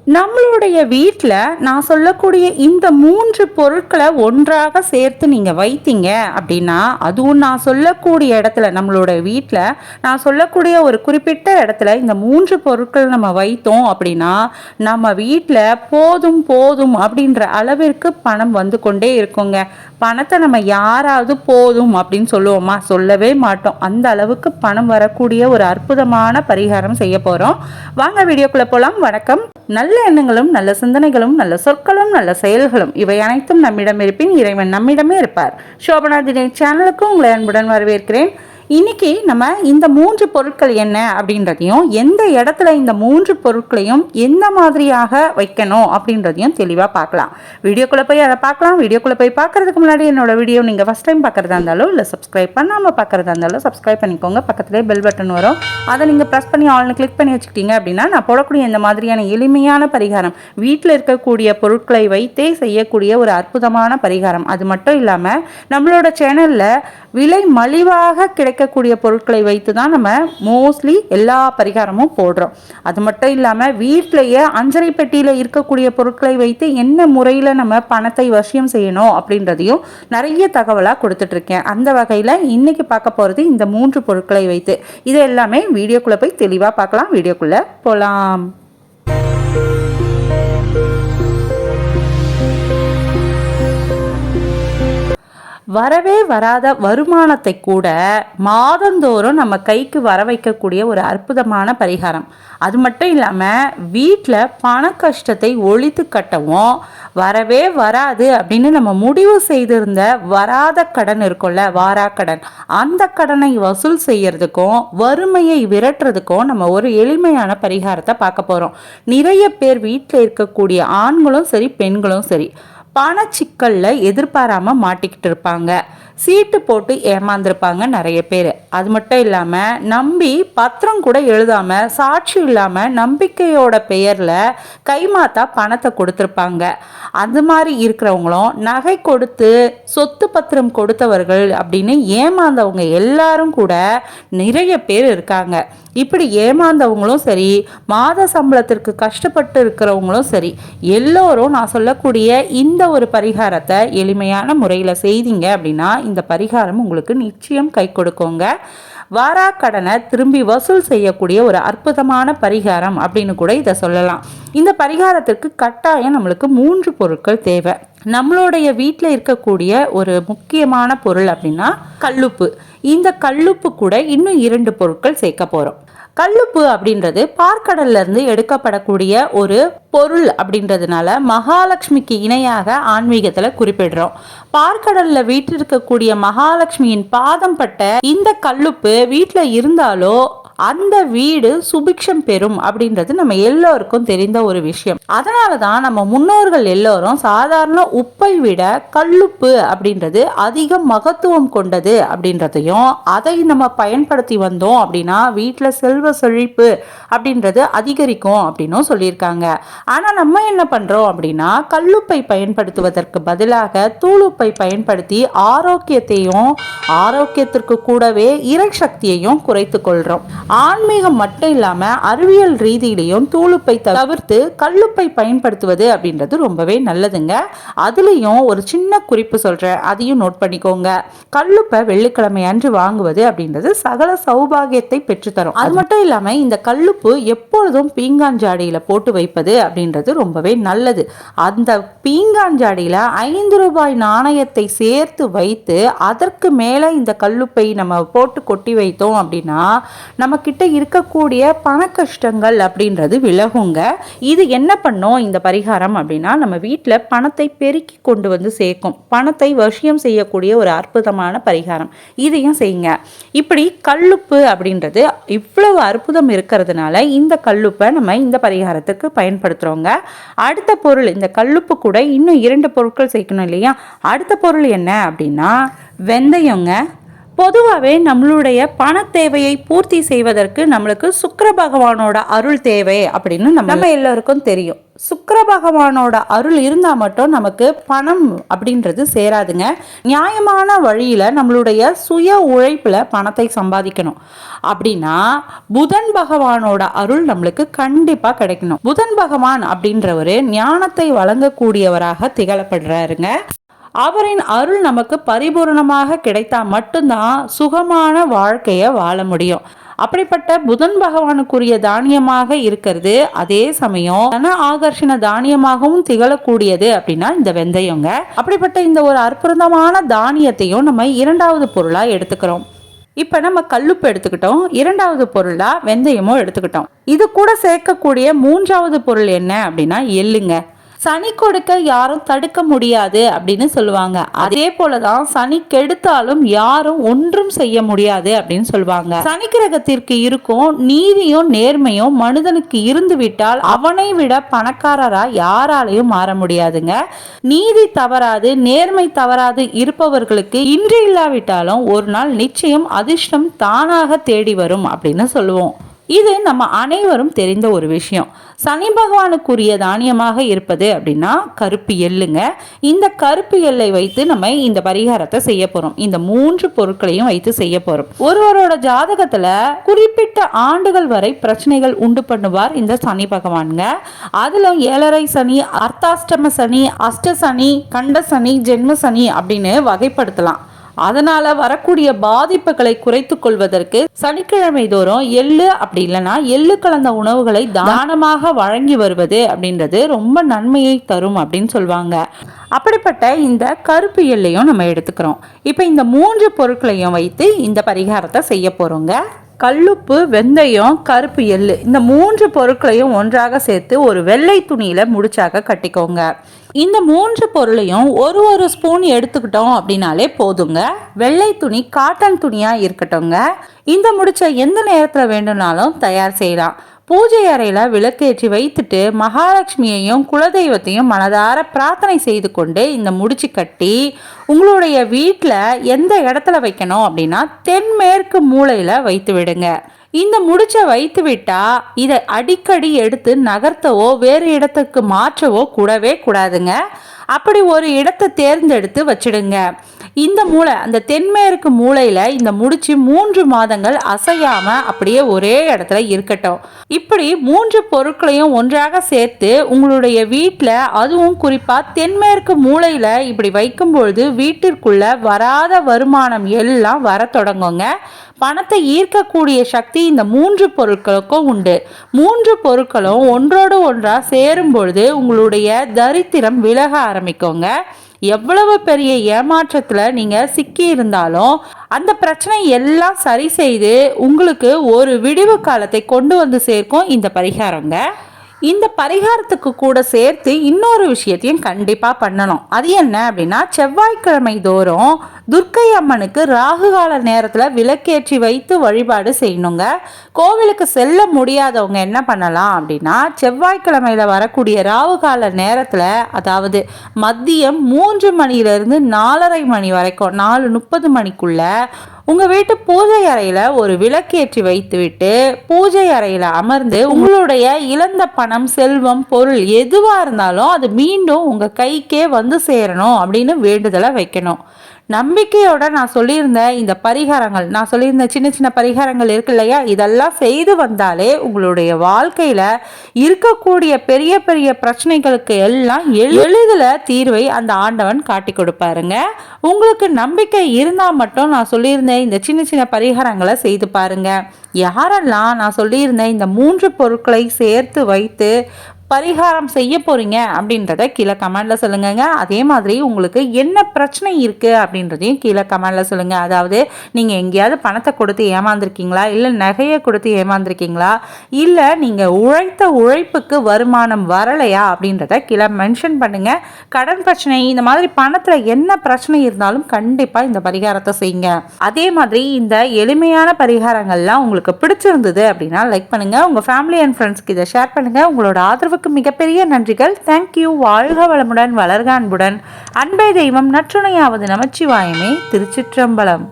நம்மளுடைய வீட்டில் நான் சொல்லக்கூடிய இந்த 3 பொருட்களை ஒன்றாக சேர்த்து நீங்கள் வைத்தீங்க அப்படின்னா, அதுவும் நான் சொல்லக்கூடிய இடத்துல நம்மளோட வீட்டில் நான் சொல்லக்கூடிய ஒரு குறிப்பிட்ட இடத்துல இந்த 3 பொருட்கள் நம்ம வைத்தோம் அப்படின்னா, நம்ம வீட்டில் போதும் போதும் அப்படின்ற அளவிற்கு பணம் வந்து கொண்டே இருக்குங்க. பணத்தை நம்ம யாராவது போதும் அப்படின்னு சொல்லுவோமா? சொல்லவே மாட்டோம். அந்த அளவுக்கு பணம் வரக்கூடிய ஒரு அற்புதமான பரிகாரம் செய்ய போகிறோம். வாங்க வீடியோக்குள்ளே போகலாம். வணக்கம். நல்ல எண்ணங்களும் நல்ல சிந்தனைகளும் நல்ல சொற்களும் நல்ல செயல்களும் இவை அனைத்தும் நம்மிடம் இருப்பின் இறைவன் நம்மிடமே இருப்பார். சோபனா தினேஷ் சேனலுக்கு உங்களை அன்புடன் வரவேற்கிறேன். இன்னைக்கு நம்ம இந்த 3 பொருட்கள் என்ன அப்படின்றதையும், எந்த இடத்துல இந்த 3 பொருட்களையும் எந்த மாதிரியாக வைக்கணும் அப்படின்றதையும் தெளிவாக பார்க்கலாம். வீடியோக்குள்ளே போய் அதை பார்க்கலாம். வீடியோக்குள்ளே போய் பார்க்கறதுக்கு முன்னாடி என்னோட வீடியோ நீங்கள் ஃபஸ்ட் டைம் பார்க்குறதா இருந்தாலும் இல்லை சப்ஸ்கிரைப் பண்ணாமல் பார்க்குறதா இருந்தாலும் சப்ஸ்கிரைப் பண்ணிக்கோங்க. பக்கத்துலேயே பெல் பட்டன் வரும், அதை நீங்கள் ப்ரெஸ் பண்ணி ஆல்னு கிளிக் பண்ணி வச்சுக்கிட்டீங்க அப்படின்னா நான் போடக்கூடிய இந்த மாதிரியான எளிமையான பரிகாரம், வீட்டில் இருக்கக்கூடிய பொருட்களை வைத்தே செய்யக்கூடிய ஒரு அற்புதமான பரிகாரம். அது மட்டும் இல்லாமல் நம்மளோட சேனலில் விலை மலிவாக கிடைக்கக்கூடிய பொருட்களை வைத்து தான் நம்ம மோஸ்ட்லி எல்லா பரிகாரமும் போடுறோம். அது மட்டும் இல்லாமல் வீட்டிலேயே அஞ்சரை பெட்டியில் இருக்கக்கூடிய பொருட்களை வைத்து என்ன முறையில் நம்ம பணத்தை வசியம் செய்யணும் அப்படின்றதையும் நிறைய தகவலாக கொடுத்துட்ருக்கேன். அந்த வகையில் இன்னைக்கு பார்க்க போகிறது இந்த 3 பொருட்களை வைத்து. இது எல்லாமே வீடியோக்குள்ளே போய் தெளிவாக பார்க்கலாம். வீடியோக்குள்ளே போகலாம். வரவே வராத வருமானத்தை கூட மாதந்தோறும் நம்ம கைக்கு வர வைக்கக்கூடிய ஒரு அற்புதமான பரிகாரம். அது மட்டும் இல்லாமல் வீட்டில் பண கஷ்டத்தை ஒழித்து கட்டவும், வரவே வராது அப்படின்னு நம்ம முடிவு செய்திருந்த வராத கடன் இருக்கும்ல, வாராக்கடன், அந்த கடனை வசூல் செய்யறதுக்கும் வறுமையை விரட்டுறதுக்கும் நம்ம ஒரு எளிமையான பரிகாரத்தை பார்க்க போகிறோம். நிறைய பேர் வீட்டில் இருக்கக்கூடிய ஆண்களும் சரி பெண்களும் சரி பணச்சிக்கல்ல எதிர்பாராம மாட்டிக்கிட்டு இருப்பாங்க. சீட்டு போட்டு ஏமாந்துருப்பாங்க நிறைய பேர். அது மட்டும் இல்லாமல் நம்பி பத்திரம் கூட எழுதாமல், சாட்சி இல்லாமல் நம்பிக்கையோட பெயரில் கைமாத்தா பணத்தை கொடுத்துருப்பாங்க. அது மாதிரி இருக்கிறவங்களும், நகை கொடுத்து சொத்து பத்திரம் கொடுத்தவர்கள் அப்படின்னு ஏமாந்தவங்க எல்லாரும் கூட நிறைய பேர் இருக்காங்க. இப்படி ஏமாந்தவங்களும் சரி, மாத சம்பளத்திற்கு கஷ்டப்பட்டு இருக்கிறவங்களும் சரி, எல்லோரும் நான் சொல்லக்கூடிய இந்த ஒரு பரிகாரத்தை எளிமையான முறையில் செய்தீங்க அப்படின்னா இந்த பரிகாரம் உங்களுக்கு நிச்சயம் கை கொடுக்குங்க. வாராக்கடனை திரும்பி வசூல் செய்யக்கூடிய ஒரு அற்புதமான பரிகாரம் அப்படின்னு கூட இதை சொல்லலாம். இந்த பரிகாரத்திற்கு கட்டாயம் நம்மளுக்கு 3 பொருட்கள் தேவை. நம்மளுடைய வீட்டில் இருக்கக்கூடிய ஒரு முக்கியமான பொருள் அப்படின்னா கல்லுப்பு. இந்த கல்லுப்பு கூட இன்னும் 2 பொருட்கள் சேர்க்க போகிறோம். கல்லுப்பு அப்படின்றது பார்க்கடல்ல இருந்து எடுக்கப்படக்கூடிய ஒரு பொருள் அப்படின்றதுனால மகாலட்சுமிக்கு இணையாக ஆன்மீகத்துல குறிப்பிடுறோம். பார்க்கடல்ல வீட்டிற்கக்கூடிய மகாலட்சுமியின் பாதம் பட்ட இந்த கல்லுப்பு வீட்டில் இருந்தாலோ அந்த வீடு சுபிக்ஷம் பெறும் அப்படின்றது நம்ம எல்லோருக்கும் தெரிந்த ஒரு விஷயம். அதனால தான் நம்ம முன்னோர்கள் எல்லோரும் சாதாரண உப்பை விட கல்லுப்பு அப்படின்றது அதிக மகத்துவம் கொண்டது அப்படின்றதையும், அதை நம்ம பயன்படுத்தி வந்தோம் அப்படின்னா வீட்டில் செல்வ செழிப்பு அப்படின்றது அதிகரிக்கும் அப்படின்னும் சொல்லியிருக்காங்க. ஆனால் நம்ம என்ன பண்ணுறோம் அப்படின்னா கல்லுப்பை பயன்படுத்துவதற்கு பதிலாக தூளுப்பை பயன்படுத்தி ஆரோக்கியத்திற்கு கூடவே இறை சக்தியையும் குறைத்து கொள்கிறோம். ஆன்மீகம் மட்டும் இல்லாம அறிவியல் ரீதியிலையும் தூளுப்பை தவிர்த்து கல்லுப்பை பயன்படுத்துவது அப்படின்றது ரொம்பவே நல்லதுங்க. அதுலயும் ஒரு சின்ன குறிப்பு சொல்றேன், அதையும் நோட் பண்ணிக்கோங்க. கல்லுப்பை வெள்ளிக்கிழமை அன்று வாங்குவது அப்படின்றது சகல சௌபாகியத்தை பெற்றுத்தரும். அது மட்டும் இல்லாம இந்த கல்லுப்பு எப்பொழுதும் பீங்காஞ்சாடியில போட்டு வைப்பது அப்படின்றது ரொம்பவே நல்லது. அந்த பீங்காஞ்சாடியில 5 ரூபாய் நாணயத்தை சேர்த்து வைத்து அதற்கு மேல இந்த கல்லுப்பை நம்ம போட்டு கொட்டி வைத்தோம் அப்படின்னா நம்ம கிட்ட இருக்கக்கூடிய பண கஷ்டங்கள் அப்படின்றது விலகுங்க. இது என்ன பண்ணும் இந்த பரிகாரம் அப்படின்னா, நம்ம வீட்டில் பணத்தை பெருக்கி கொண்டு வந்து சேர்க்கும், பணத்தை வசியம் செய்யக்கூடிய ஒரு அற்புதமான பரிகாரம். இதையும் செய்யுங்க. இப்படி கல்லுப்பு அப்படின்றது இவ்வளவு அற்புதம் இருக்கிறதுனால இந்த கல்லுப்பை நம்ம இந்த பரிகாரத்துக்கு பயன்படுத்துகிறோங்க. அடுத்த பொருள், இந்த கல்லுப்பு கூட இன்னும் 2 பொருட்கள் சேர்க்கணும் இல்லையா? அடுத்த பொருள் என்ன அப்படின்னா வெந்தயங்க. பொதுவாகவே நம்மளுடைய பண தேவையை பூர்த்தி செய்வதற்கு நம்மளுக்கு சுக்கிர பகவானோட அருள் தேவை அப்படின்னு நம்ம எல்லாருக்கும் தெரியும். சுக்கிர பகவானோட அருள் இருந்தால் மட்டும் நமக்கு பணம் அப்படின்றது சேராதுங்க. நியாயமான வழியில் நம்மளுடைய சுய உழைப்பில் பணத்தை சம்பாதிக்கணும் அப்படின்னா புதன் பகவானோட அருள் நம்மளுக்கு கண்டிப்பாக கிடைக்கணும். புதன் பகவான் அப்படின்றவர் ஞானத்தை வழங்கக்கூடியவராக திகழப்படுறாருங்க. அவரின் அருள் நமக்கு பரிபூர்ணமாக கிடைத்தா மட்டும்தான் சுகமான வாழ்க்கையை வாழ முடியும். அப்படிப்பட்ட புதன் பகவானுக்குரிய தானியமாக இருக்கிறது, அதே சமயம் தன ஆகர்ஷண தானியமாகவும் திகழக்கூடியது அப்படின்னா இந்த வெந்தயங்க. அப்படிப்பட்ட இந்த ஒரு அற்புதமான தானியத்தையும் நம்ம இரண்டாவது பொருளா எடுத்துக்கிறோம். இப்ப நம்ம கல்லுப்பு எடுத்துக்கிட்டோம், இரண்டாவது பொருளா வெந்தயமும் எடுத்துக்கிட்டோம். இது கூட சேர்க்கக்கூடிய மூன்றாவது பொருள் என்ன அப்படின்னா எள்ளுங்க. சனி கொடுக்க யாரும் தடுக்க முடியாது அப்படின்னு சொல்லுவாங்க. அதே போலதான் சனி கெடுத்தாலும் யாரும் ஒன்றும் செய்ய முடியாது அப்படின்னு சொல்லுவாங்க. சனி கிரகத்திற்கு இருக்கும் நீதியும் நேர்மையும் மனிதனுக்கு இருந்து விட்டால் அவனை விட பணக்காரரா யாராலையும் மாற முடியாதுங்க. நீதி தவறாது நேர்மை தவறாது இருப்பவர்களுக்கு இன்று இல்லாவிட்டாலும் ஒரு நாள் நிச்சயம் அதிர்ஷ்டம் தானாக தேடி வரும் அப்படின்னு சொல்லுவோம். இது நம்ம அனைவரும் தெரிந்த ஒரு விஷயம். சனி பகவானுக்குரிய தானியமாக இருப்பது அப்படின்னா கருப்பு எள்ளுங்க. இந்த கருப்பு எள்ளை வைத்து நம்ம இந்த பரிகாரத்தை செய்ய போறோம். இந்த மூன்று பொருட்களையும் வைத்து செய்ய போறோம். ஒருவரோட ஜாதகத்துல குறிப்பிட்ட ஆண்டுகள் வரை பிரச்சனைகள் உண்டு பண்ணுவார் இந்த சனி பகவானுங்க. அதுல 7.5 சனி, அர்த்தாஷ்டம சனி, அஷ்ட சனி, கண்ட சனி, ஜென்ம சனி அப்படின்னு வகைப்படுத்தலாம். அதனால வரக்கூடிய பாதிப்புகளை குறைத்து கொள்வதற்கு சனிக்கிழமை தோறும் எள்ளு அப்படி இல்லைன்னா எள்ளு கலந்த உணவுகளை தானமாக வழங்கி வருவது அப்படின்றது ரொம்ப நன்மையை தரும் அப்படின்னு சொல்லுவாங்க. அப்படிப்பட்ட இந்த கருப்பு எள்ளையும் நம்ம எடுத்துக்கிறோம். இப்போ இந்த மூன்று பொருட்களையும் வைத்து இந்த பரிகாரத்தை செய்ய போறோங்க. கல்லுப்பு, வெந்தயம், கருப்பு எள்ளு இந்த மூன்று பொருட்களையும் ஒன்றாக சேர்த்து ஒரு வெள்ளை துணியில முடிச்சாக கட்டிக்கோங்க. இந்த மூன்று பொருளையும் ஒரு ஸ்பூன் எடுத்துக்கிட்டோம் அப்படின்னாலே போதுங்க. வெள்ளை துணி காட்டன் துணியா இருக்கட்டும்ங்க. இந்த முடிச்ச எந்த நேரத்துல வேண்டும்னாலும் தயார் செய்யலாம். பூஜை அறையில விளக்கேற்றி வைத்துட்டு மகாலட்சுமியையும் குலதெய்வத்தையும் மனதார பிரார்த்தனை செய்து கொண்டு இந்த முடிச்சு கட்டி உங்களுடைய வீட்டில் எந்த இடத்துல வைக்கணும் அப்படின்னா தென்மேற்கு மூலையில வைத்து விடுங்க. இந்த முடிச்ச வைத்து விட்டா இதை அடிக்கடி எடுத்து நகர்த்தவோ வேறு இடத்துக்கு மாற்றவோ கூடவே கூடாதுங்க. அப்படி ஒரு இடத்தை தேர்ந்தெடுத்து வச்சிடுங்க. இந்த மூளை அந்த தென்மேற்கு மூளையில இந்த முடிச்சு 3 மாதங்கள் அசையாம அப்படியே ஒரே இடத்துல இருக்கட்டும். இப்படி 3 பொருட்களையும் ஒன்றாக சேர்த்து உங்களுடைய வீட்டில் அதுவும் குறிப்பா தென்மேற்கு மூளையில இப்படி வைக்கும்பொழுது வீட்டிற்குள்ள வராத வருமானம் எல்லாம் வர தொடங்குங்க. பணத்தை ஈர்க்கக்கூடிய சக்தி இந்த 3 பொருட்களுக்கும் உண்டு. 3 பொருட்களும் ஒன்றோடு ஒன்றா சேரும் பொழுது உங்களுடைய தரித்திரம் விலக ஆரம்பிக்குங்க. எவ்வளவு பெரிய ஏமாற்றத்துல நீங்க சிக்கி இருந்தாலும் அந்த பிரச்சனை எல்லாம் சரி செய்து உங்களுக்கு ஒரு விடிவு காலத்தை கொண்டு வந்து சேர்க்கும் இந்த பரிகாரங்க. இந்த பரிகாரத்துக்கு கூட சேர்த்து இன்னொரு விஷயத்தையும் கண்டிப்பாக பண்ணணும். அது என்ன அப்படின்னா செவ்வாய்க்கிழமை தோறும் துர்க்கை அம்மனுக்கு ராகு கால நேரத்தில் விளக்கேற்றி வைத்து வழிபாடு செய்யணுங்க. கோவிலுக்கு செல்ல முடியாதவங்க என்ன பண்ணலாம் அப்படின்னா செவ்வாய்க்கிழமையில் வரக்கூடிய ராகு கால நேரத்தில், அதாவது மதியம் 3 மணியிலிருந்து 4:30 மணி வரைக்கும் 4:30 மணிக்குள்ள உங்கள் வீட்டு பூஜை அறையில் ஒரு விளக்கேற்றி வைத்துவிட்டு பூஜை அறையில் அமர்ந்து உங்களுடைய இழந்த பணம், செல்வம், பொருள் எதுவாக இருந்தாலும் அது மீண்டும் உங்கள் கைக்கே வந்து சேரணும் அப்படின்னு வேண்டுதலை வைக்கணும். நம்பிக்கையோட நான் சொல்லியிருந்த இந்த பரிகாரங்கள், நான் சொல்லியிருந்த சின்ன சின்ன பரிகாரங்கள் இருக்கு இல்லையா, இதெல்லாம் செய்து வந்தாலே உங்களுடைய வாழ்க்கையில் இருக்கக்கூடிய பெரிய பெரிய பிரச்சனைகளுக்கு எல்லாம் எளிதில் தீர்வை அந்த ஆண்டவன் காட்டி கொடுப்பாருங்க. உங்களுக்கு நம்பிக்கை இருந்தால் மட்டும் நான் சொல்லியிருந்தேன் இந்த சின்ன சின்ன பரிகாரங்களை செய்து பாருங்க. யாரெல்லாம் நான் சொல்லியிருந்தேன் இந்த 3 பொருட்களை சேர்த்து வைத்து பரிகாரம் செய்ய போறீங்க அப்படின்றத கீழே கமெண்ட்ல சொல்லுங்க. அதே மாதிரி உங்களுக்கு என்ன பிரச்சனை இருக்கு அப்படின்றதையும் கீழே கமெண்ட்ல சொல்லுங்க. அதாவது நீங்க எங்கேயாவது பணத்தை கொடுத்து ஏமாந்துருக்கீங்களா, இல்லை நகையை கொடுத்து ஏமாந்துருக்கீங்களா, இல்லை நீங்க உழைத்த உழைப்புக்கு வருமானம் வரலையா அப்படின்றத கீழே மென்ஷன் பண்ணுங்க. கடன் பிரச்சனை, இந்த மாதிரி பணத்துல என்ன பிரச்சனை இருந்தாலும் கண்டிப்பா இந்த பரிகாரத்தை செய்யுங்க. அதே மாதிரி இந்த எளிமையான பரிகாரங்கள்லாம் உங்களுக்கு பிடிச்சிருந்தது அப்படின்னா லைக் பண்ணுங்க. உங்க ஃபேமிலி அண்ட் ஃப்ரெண்ட்ஸ்க்கு இதை ஷேர் பண்ணுங்க. உங்களோட ஆதரவு மிகப்பெரிய நன்றிகள். தேங்க்யூ. வாழ்க வளமுடன், வளர்க அன்புடன். அன்பே தெய்வம், நற்றுணையாவது நமச்சிவாயமே. திருச்சிற்றம்பலம்.